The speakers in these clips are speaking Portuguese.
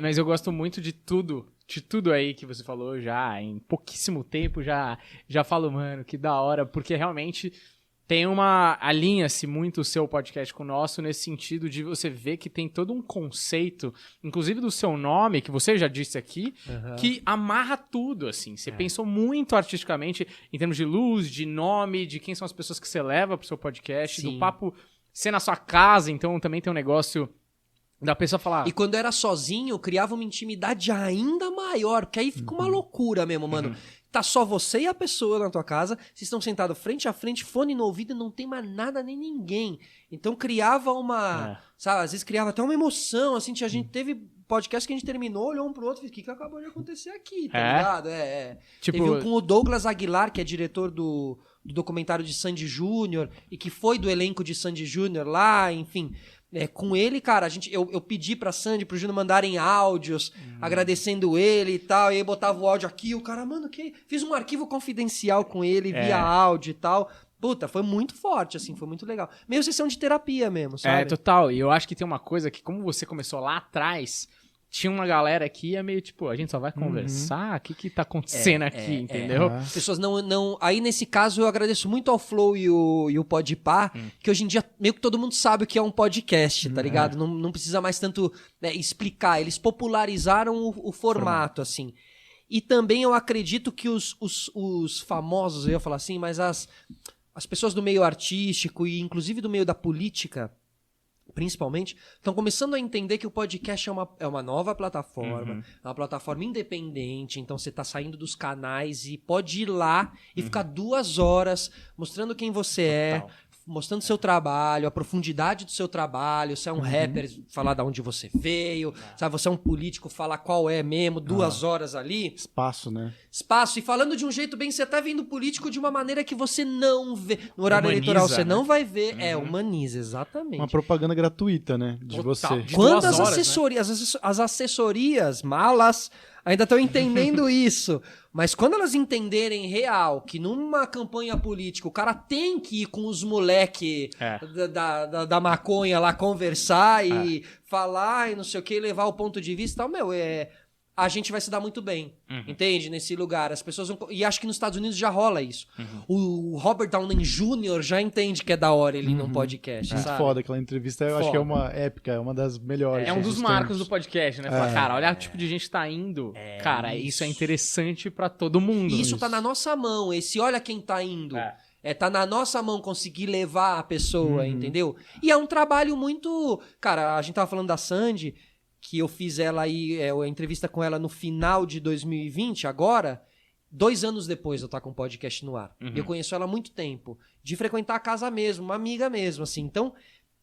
Mas eu gosto muito de tudo aí que você falou já, em pouquíssimo tempo já falo, mano, que da hora, porque realmente alinha-se muito o seu podcast com o nosso nesse sentido de você ver que tem todo um conceito, inclusive do seu nome, que você já disse aqui, que amarra tudo, assim. Você pensou muito artisticamente em termos de luz, de nome, de quem são as pessoas que você leva pro seu podcast, do papo ser na sua casa, então também tem um negócio da pessoa falar... E quando eu era sozinho, eu criava uma intimidade ainda maior, porque aí fica uma loucura mesmo, mano. Tá só você e a pessoa na tua casa, vocês estão sentados frente a frente, fone no ouvido e não tem mais nada nem ninguém. Então criava uma... Sabe, às vezes criava até uma emoção, assim, a gente teve podcast que a gente terminou, olhou um pro outro e fez, o que acabou de acontecer aqui, tá ligado? Tipo... Teve um com o Douglas Aguilar, que é diretor do documentário de Sandy Júnior, e que foi do elenco de Sandy Júnior lá, enfim... com ele, cara, eu pedi pra Sandy, pro Júnior mandarem áudios, agradecendo ele e tal, e aí botava o áudio aqui, o cara, mano, fiz um arquivo confidencial com ele, via áudio e tal. Puta, foi muito forte, assim, foi muito legal. Meio sessão de terapia mesmo, sabe? Total, e eu acho que tem uma coisa que, como você começou lá atrás... Tinha uma galera que é meio tipo, a gente só vai conversar? O que tá acontecendo aqui, entendeu? As pessoas não... Aí, nesse caso, eu agradeço muito ao Flow e o Podpah, que hoje em dia meio que todo mundo sabe o que é um podcast, tá ligado? Não precisa mais tanto explicar. Eles popularizaram o formato, assim. E também eu acredito que os famosos, eu ia falar assim, mas as pessoas do meio artístico e inclusive do meio da política... principalmente, estão começando a entender que o podcast é uma nova plataforma, é uma plataforma independente, então você está saindo dos canais e pode ir lá e ficar 2 horas mostrando quem você é, mostrando seu trabalho, a profundidade do seu trabalho, se é um rapper, falar de onde você veio, sabe, você é um político, falar qual é mesmo, 2 horas ali. Espaço, né? Espaço, e falando de um jeito bem, você tá vendo político de uma maneira que você não vê. No horário Humaniza, eleitoral você né? não vai ver. Humaniza, exatamente. Uma propaganda gratuita, né? De você. De Quantas 2 horas, assessorias, as assessorias, malas, ainda estão entendendo isso. Mas quando elas entenderem real que numa campanha política o cara tem que ir com os moleque da maconha lá conversar e falar e não sei o que, levar o ponto de vista e tal, a gente vai se dar muito bem, entende? Nesse lugar. As pessoas vão... E acho que nos Estados Unidos já rola isso. O Robert Downey Jr. já entende que é da hora ele num podcast, Muito sabe? foda aquela entrevista, eu acho que é uma épica, é uma das melhores. É um dos marcos do podcast, né? Falar, cara, olha o tipo de gente que tá indo. Cara, isso é interessante pra todo mundo. E isso tá na nossa mão, olha quem tá indo. Tá na nossa mão conseguir levar a pessoa, entendeu? E é um trabalho muito... Cara, a gente tava falando da Sandy... que eu fiz ela aí, a entrevista com ela no final de 2020, agora, 2 anos depois eu estar com o podcast no ar. Eu conheço ela há muito tempo, de frequentar a casa mesmo, uma amiga mesmo, assim. Então,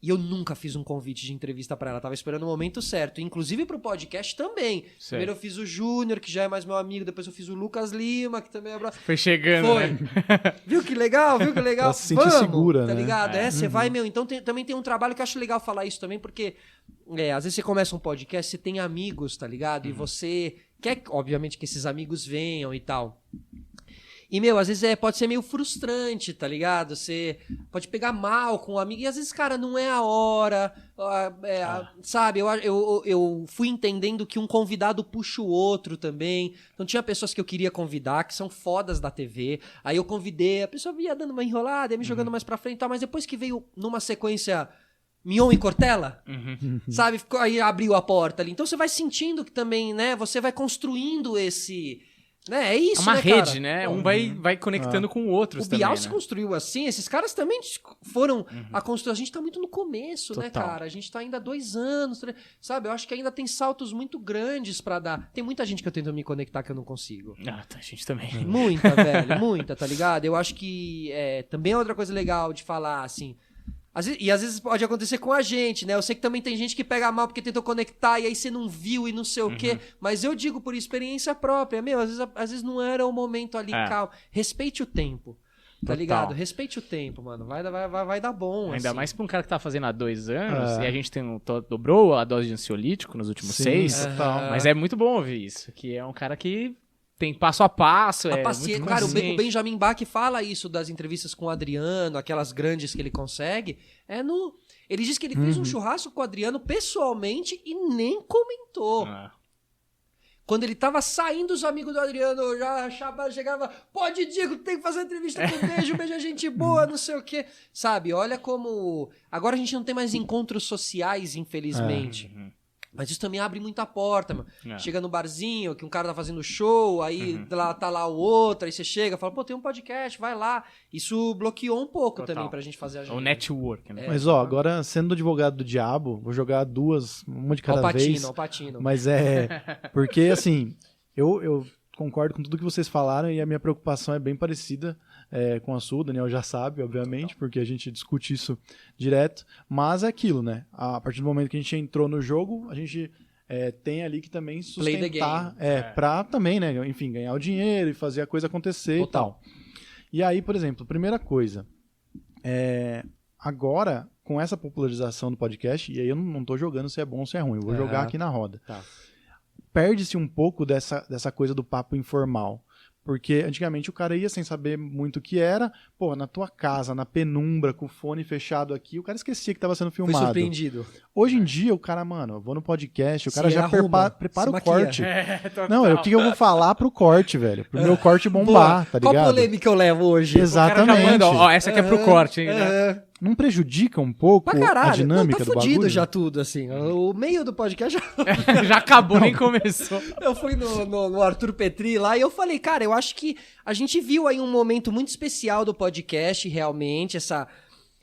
e eu nunca fiz um convite de entrevista pra ela, tava esperando o momento certo. Inclusive pro podcast também. Sei. Primeiro eu fiz o Júnior, que já é mais meu amigo, depois eu fiz o Lucas Lima, que também é... Foi chegando, né? Viu que legal? Ela se sentiu segura, tá né? ligado? Você vai, meu. Então também tem um trabalho que eu acho legal falar isso também, porque às vezes você começa um podcast, você tem amigos, tá ligado? E você quer, obviamente, que esses amigos venham e tal. E, às vezes pode ser meio frustrante, tá ligado? Você pode pegar mal com um amigo. E às vezes, cara, não é a hora. Sabe? Eu fui entendendo que um convidado puxa o outro também. Então tinha pessoas que eu queria convidar, que são fodas da TV. Aí eu convidei, a pessoa ia dando uma enrolada, ia me jogando mais pra frente e tal. Mas depois que veio numa sequência... Mion e Cortella, sabe? Aí abriu a porta ali. Então você vai sentindo que também, né? Você vai construindo esse... Né? É isso, É uma né, rede, cara? né? Um vai conectando com o outro. O Bial se construiu assim, esses caras também foram a construir. A gente tá muito no começo, né, cara? A gente tá ainda há 2 anos, sabe? Eu acho que ainda tem saltos muito grandes pra dar. Tem muita gente que eu tento me conectar que eu não consigo. A gente também. Muita, velho, muita, tá ligado? Eu acho que também é outra coisa legal de falar, assim... Às vezes pode acontecer com a gente, né? Eu sei que também tem gente que pega mal porque tentou conectar e aí você não viu e não sei o quê. Mas eu digo por experiência própria. Às vezes não era o momento ali, calma. Respeite o tempo, tá ligado? Respeite o tempo, mano. Vai dar bom, Ainda assim. mais pra um cara que tá fazendo há 2 anos e a gente dobrou a dose de ansiolítico nos últimos 6. Mas é muito bom ouvir isso, que é um cara que tem passo a passo. A É paciência. muito Cara, o consciente. Benjamin Bach fala isso das entrevistas com o Adriano, aquelas grandes que ele consegue. Ele diz que ele fez um churrasco com o Adriano pessoalmente e nem comentou. Ah. Quando ele tava saindo, os amigos do Adriano já chegava, pode, Diego, tem que fazer uma entrevista com o Beijo é gente boa, não sei o quê. Sabe, olha como... Agora a gente não tem mais encontros sociais, infelizmente. Mas isso também abre muita porta, mano. Chega no barzinho, que um cara tá fazendo show, aí tá lá o outro, aí você chega, fala, pô, tem um podcast, vai lá. Isso bloqueou um pouco também pra gente fazer a agenda. O network, né? Mas, ó, agora, sendo advogado do diabo, vou jogar duas, uma de cada vez. Ao Patino. Mas porque, assim, eu concordo com tudo que vocês falaram e a minha preocupação é bem parecida com a sua. O Daniel já sabe, obviamente, porque a gente discute isso direto. Mas é aquilo, né? A partir do momento que a gente entrou no jogo, a gente tem ali que também sustentar. Pra também, né? Enfim, ganhar o dinheiro e fazer a coisa acontecer e tal. E aí, por exemplo, primeira coisa. Agora, com essa popularização do podcast, e aí eu não tô jogando se é bom ou se é ruim, eu vou jogar aqui na roda. Tá. Perde-se um pouco dessa coisa do papo informal. Porque antigamente o cara ia sem saber muito o que era, pô, na tua casa, na penumbra, com o fone fechado aqui, o cara esquecia que tava sendo filmado. Foi surpreendido. Hoje em dia, o cara, mano, eu vou no podcast, o cara Se já arruma, prepara se o maquia. corte. Total. Não, o que eu vou falar pro corte, velho? Pro meu corte bombar, tá ligado? Qual polêmica eu levo hoje? Exatamente. O cara já manda, ó, essa aqui é pro corte, hein, né? Não prejudica um pouco Pra caralho. a dinâmica tá do fudido bagulho? já tudo, assim. O meio do podcast já... Já acabou, nem começou. Eu fui no Arthur Petri lá e eu falei, cara, eu acho que a gente viu aí um momento muito especial do podcast, realmente,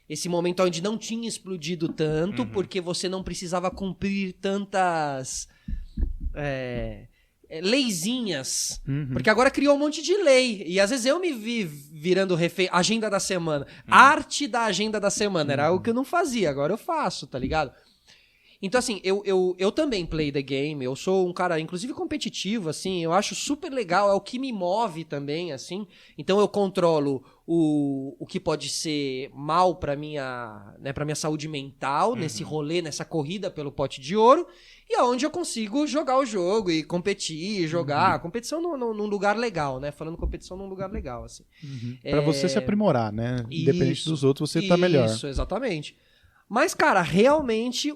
esse momento onde não tinha explodido tanto, porque você não precisava cumprir tantas leizinhas. Porque agora criou um monte de lei. E às vezes eu me vi virando agenda da semana. Arte da agenda da semana. Era algo que eu não fazia, agora eu faço, tá ligado? Então, assim, eu também play the game, eu sou um cara, inclusive, competitivo, assim, eu acho super legal, é o que me move também, assim, então eu controlo o que pode ser mal pra minha saúde mental, nesse rolê, nessa corrida pelo pote de ouro, e aonde eu consigo jogar o jogo e competir, jogar, competição num lugar legal, né, falando competição num lugar legal, assim. Pra você se aprimorar, né? Independente dos outros, você tá melhor. Isso, exatamente. Mas, cara, realmente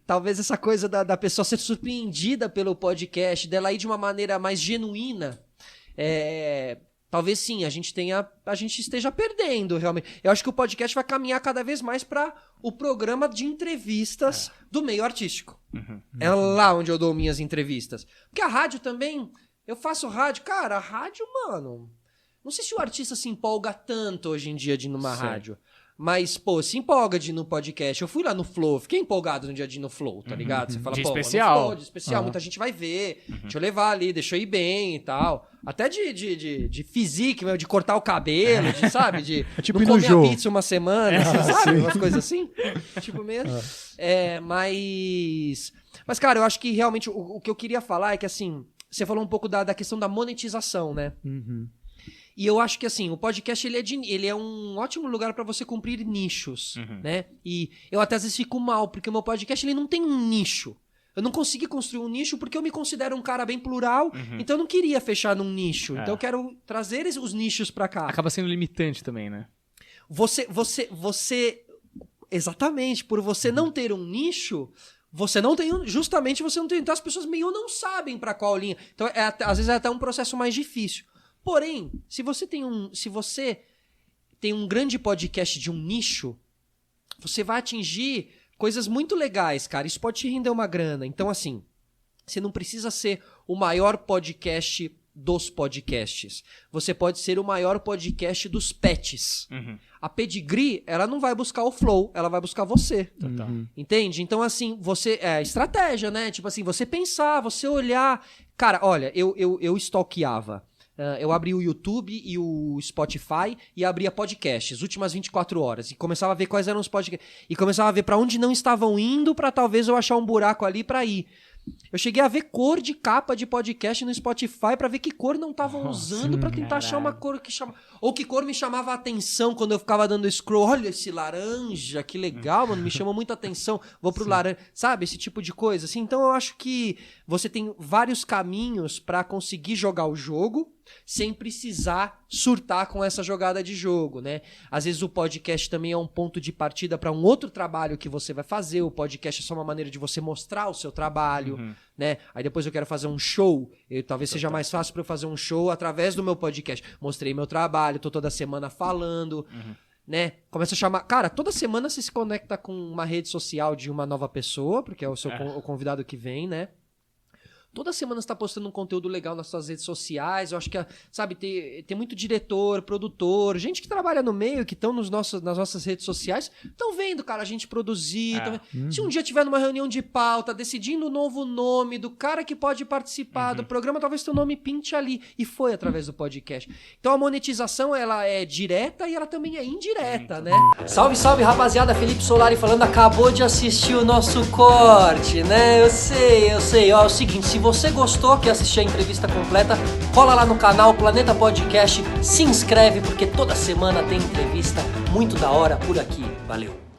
talvez essa coisa da pessoa ser surpreendida pelo podcast, dela ir de uma maneira mais genuína, talvez sim, a gente esteja perdendo, realmente. Eu acho que o podcast vai caminhar cada vez mais para o programa de entrevistas do meio artístico. É lá onde eu dou minhas entrevistas. Porque a rádio também, eu faço rádio, cara, a rádio, mano... Não sei se o artista se empolga tanto hoje em dia de ir numa rádio. Mas, pô, se empolga de ir no podcast. Eu fui lá no Flow, fiquei empolgado no dia de ir no Flow, tá ligado? Você fala, De pô, especial. no Flow, de especial, muita gente vai ver. Deixa eu levar ali, deixa eu ir bem e tal. Até de physique, de cortar o cabelo, sabe? De tipo não ir no comer jogo. a pizza uma semana, sabe? Umas coisas assim. Tipo mesmo. Mas, cara, eu acho que realmente o que eu queria falar é que, assim, você falou um pouco da questão da monetização, né? E eu acho que, assim, o podcast, ele é um ótimo lugar pra você cumprir nichos, né? E eu até às vezes fico mal, porque o meu podcast, ele não tem um nicho. Eu não consegui construir um nicho porque eu me considero um cara bem plural, então eu não queria fechar num nicho. Então eu quero trazer os nichos pra cá. Acaba sendo limitante também, né? Você exatamente, por você não ter um nicho... Justamente você não tem... Então as pessoas meio não sabem pra qual linha. Então às vezes é até um processo mais difícil. Porém, se você tem um grande podcast de um nicho, você vai atingir coisas muito legais, cara. Isso pode te render uma grana. Então, assim, você não precisa ser o maior podcast dos podcasts. Você pode ser o maior podcast dos pets. A Pedigree, ela não vai buscar o Flow, ela vai buscar você. Entende? Então, assim, estratégia, né? Tipo assim, você pensar, você olhar... Cara, olha, eu stalkeava. Eu abri o YouTube e o Spotify e abria podcasts, últimas 24 horas. E começava a ver quais eram os podcasts. E começava a ver pra onde não estavam indo pra talvez eu achar um buraco ali pra ir. Eu cheguei a ver cor de capa de podcast no Spotify pra ver que cor não estavam usando pra tentar achar uma cor que chama... Ou que cor me chamava a atenção quando eu ficava dando scroll. Olha esse laranja, que legal, mano, me chamou muita atenção. Vou pro laranja, sabe? Esse tipo de coisa, assim. Então eu acho que você tem vários caminhos pra conseguir jogar o jogo sem precisar surtar com essa jogada de jogo, né? Às vezes o podcast também é um ponto de partida para um outro trabalho que você vai fazer. O podcast é só uma maneira de você mostrar o seu trabalho, né? Aí depois eu quero fazer um show. Talvez seja mais fácil para eu fazer um show através do meu podcast. Mostrei meu trabalho, tô toda semana falando, né? Começa a chamar... Cara, toda semana você se conecta com uma rede social de uma nova pessoa, porque é o seu o convidado que vem, né? Toda semana você tá postando um conteúdo legal nas suas redes sociais. Eu acho que, sabe, tem muito diretor, produtor, gente que trabalha no meio, que estão nas nossas redes sociais, estão vendo, cara, a gente produzir. Se um dia tiver numa reunião de pauta, decidindo o novo nome do cara que pode participar do programa, talvez teu nome pinte ali. E foi através do podcast. Então a monetização, ela é direta e ela também é indireta, né? Salve, salve, rapaziada. Felipe Solari falando. Acabou de assistir o nosso corte, né? Eu sei. Ó, é o seguinte, se você gostou, quer assistir a entrevista completa, cola lá no canal Planeta Podcast, se inscreve, porque toda semana tem entrevista muito da hora por aqui. Valeu!